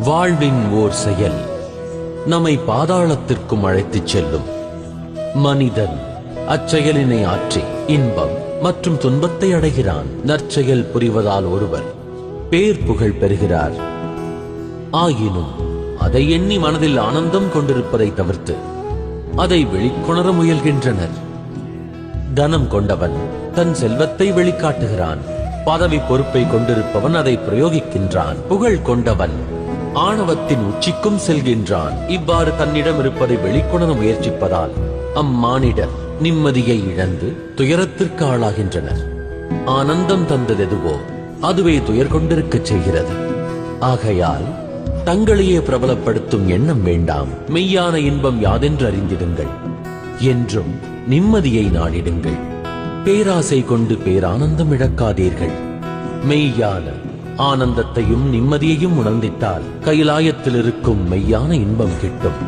வாழ்வின் ஓர் செயல் நம்மை பாதாளத்திற்கும் அழைத்துச் செல்லும். மனிதன் அச்செயலினை ஆற்றி இன்பம் மற்றும் துன்பத்தை அடைகிறான். நற்செயல் புரிவதால் ஒருவர் பேர் புகழ் பெறுகிறார். ஆயினும் அதை எண்ணி மனதில் ஆனந்தம் கொண்டிருப்பதை தவிர்த்து அதை வெளிக்கொணர முயல்கின்றனர். தனம் கொண்டவன் தன் செல்வத்தை வெளிக்காட்டுகிறான். பதவி பொறுப்பை கொண்டிருப்பவன் அதை பிரயோகிக்கின்றான். புகழ் கொண்டவன் ஆணவத்தின் உச்சிக்கும் செல்கின்றான். இவ்வாறு தன்னிடம் இருப்பதை வெளிக்கொணர முயற்சிப்பதால் அம்மானிடர் நிம்மதியை இழந்து துயரத்திற்கு ஆளாகின்றனர். ஆனந்தம் தந்ததெதுவோ அதுவே துயர் கொண்டிருக்கச் செய்கிறது. ஆகையால் தங்களையே பிரபலப்படுத்தும் எண்ணம் வேண்டாம். மெய்யான இன்பம் யாதென்று அறிந்திடுங்கள். என்றும் நிம்மதியை நாடிடுங்கள். பேராசை கொண்டு பேரானந்தம் இழக்காதீர்கள். மெய்யான ஆனந்தத்தையும் நிம்மதியையும் உணர்ந்திட்டால் கைலாயத்தில் இருக்கும் மெய்யான இன்பம் கிட்டும்.